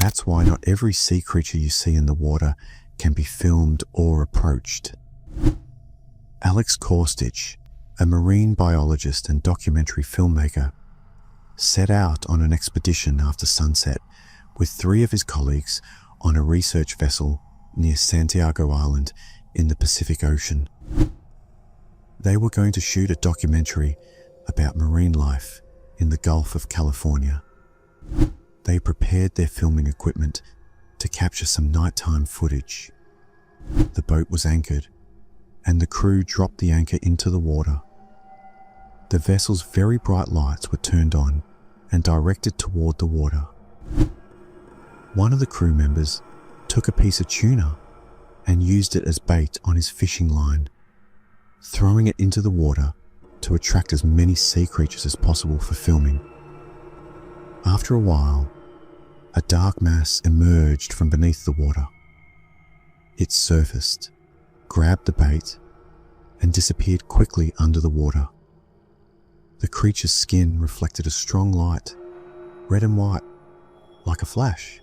That's why not every sea creature you see in the water can be filmed or approached. Alex Kostich, a marine biologist and documentary filmmaker, set out on an expedition after sunset with 3 of his colleagues on a research vessel near Santiago Island in the Pacific Ocean. They were going to shoot a documentary about marine life in the Gulf of California. They prepared their filming equipment to capture some nighttime footage. The boat was anchored, and the crew dropped the anchor into the water. The vessel's very bright lights were turned on and directed toward the water. One of the crew members took a piece of tuna and used it as bait on his fishing line, throwing it into the water to attract as many sea creatures as possible for filming. After a while, a dark mass emerged from beneath the water. It surfaced, grabbed the bait, and disappeared quickly under the water. The creature's skin reflected a strong light, red and white, like a flash.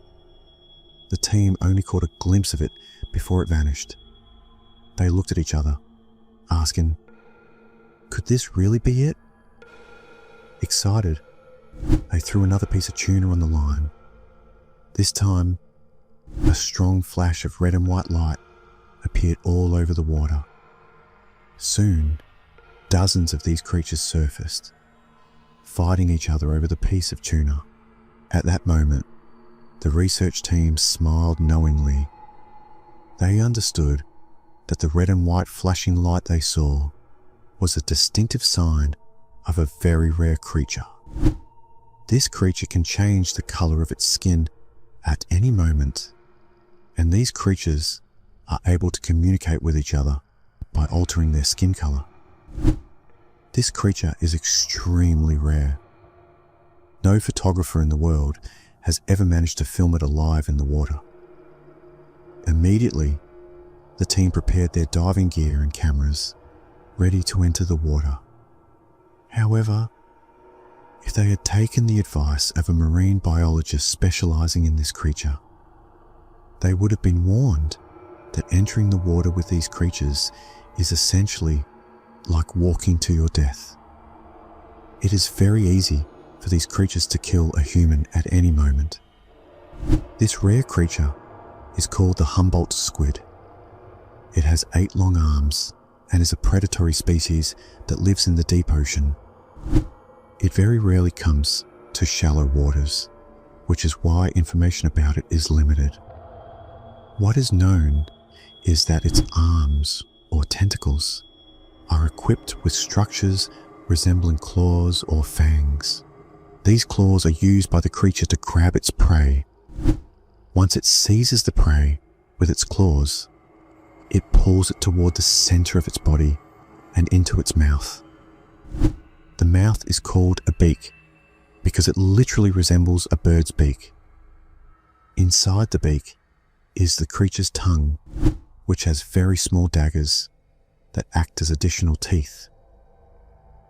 The team only caught a glimpse of it before it vanished. They looked at each other, asking, "Could this really be it?" Excited, they threw another piece of tuna on the line. This time, a strong flash of red and white light appeared all over the water. Soon, dozens of these creatures surfaced, fighting each other over the piece of tuna. At that moment, the research team smiled knowingly. They understood that the red and white flashing light they saw was a distinctive sign of a very rare creature. This creature can change the color of its skin at any moment, and these creatures are able to communicate with each other by altering their skin color. This creature is extremely rare. No photographer in the world has ever managed to film it alive in the water. Immediately, the team prepared their diving gear and cameras, ready to enter the water. However, if they had taken the advice of a marine biologist specializing in this creature, they would have been warned that entering the water with these creatures is essentially like walking to your death. It is very easy for these creatures to kill a human at any moment. This rare creature is called the Humboldt squid. It has 8 long arms and is a predatory species that lives in the deep ocean. It very rarely comes to shallow waters, which is why information about it is limited. What is known is that its arms, or tentacles, are equipped with structures resembling claws or fangs. These claws are used by the creature to grab its prey. Once it seizes the prey with its claws, it pulls it toward the center of its body and into its mouth. The mouth is called a beak because it literally resembles a bird's beak. Inside the beak is the creature's tongue, which has very small daggers that act as additional teeth.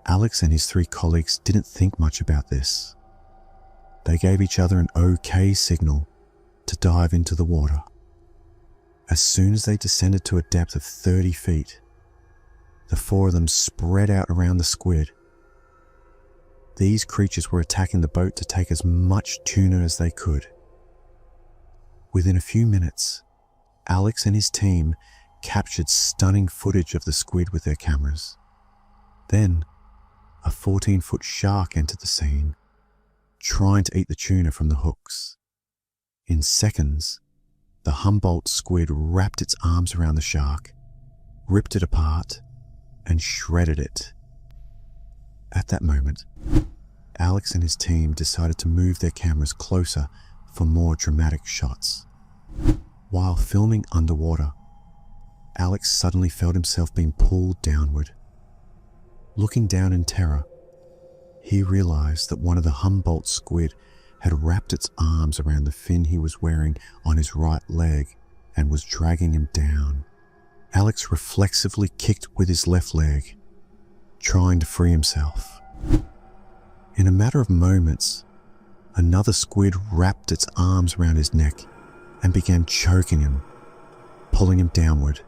Alex and his 3 colleagues didn't think much about this. They gave each other an OK signal to dive into the water. As soon as they descended to a depth of 30 feet, the 4 of them spread out around the squid. These creatures were attacking the boat to take as much tuna as they could. Within a few minutes, Alex and his team captured stunning footage of the squid with their cameras. Then, a 14-foot shark entered the scene, trying to eat the tuna from the hooks. In seconds, the Humboldt squid wrapped its arms around the shark, ripped it apart, and shredded it. At that moment, Alex and his team decided to move their cameras closer for more dramatic shots. While filming underwater, Alex suddenly felt himself being pulled downward. Looking down in terror, he realized that one of the Humboldt squid had wrapped its arms around the fin he was wearing on his right leg and was dragging him down. Alex reflexively kicked with his left leg, trying to free himself. In a matter of moments, Another squid wrapped its arms around his neck and began choking him, pulling him downward.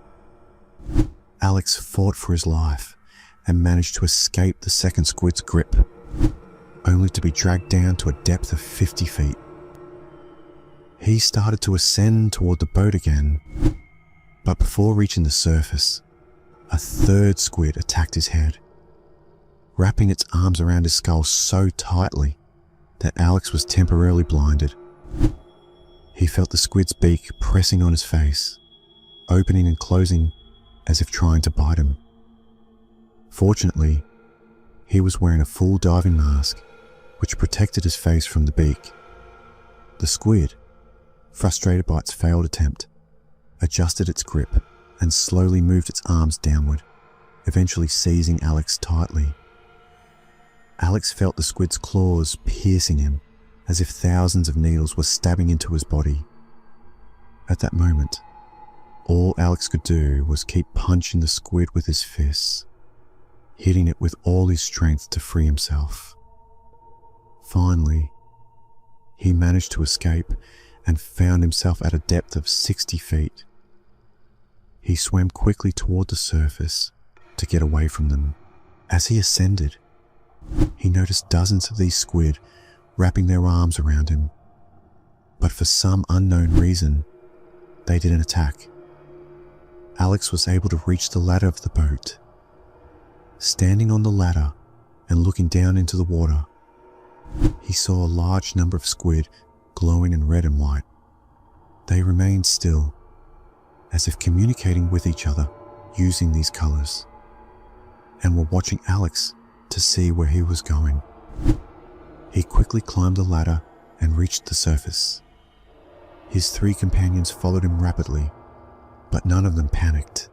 Alex fought for his life and managed to escape the second squid's grip, only to be dragged down to a depth of 50 feet. He started to ascend toward the boat again, but before reaching the surface, a third squid attacked his head, wrapping its arms around his skull so tightly that Alex was temporarily blinded. He felt the squid's beak pressing on his face, opening and closing as if trying to bite him. Fortunately, he was wearing a full diving mask which protected his face from the beak. The squid, frustrated by its failed attempt, adjusted its grip and slowly moved its arms downward, eventually seizing Alex tightly. Alex felt the squid's claws piercing him as if thousands of needles were stabbing into his body. At that moment, all Alex could do was keep punching the squid with his fists, hitting it with all his strength to free himself. Finally, he managed to escape and found himself at a depth of 60 feet. He swam quickly toward the surface to get away from them. As he ascended, he noticed dozens of these squid wrapping their arms around him, but for some unknown reason, they didn't attack. Alex was able to reach the ladder of the boat. Standing on the ladder and looking down into the water, he saw a large number of squid glowing in red and white. They remained still, as if communicating with each other using these colors, and were watching Alex to see where he was going. He quickly climbed the ladder and reached the surface. His three companions followed him rapidly, but none of them panicked.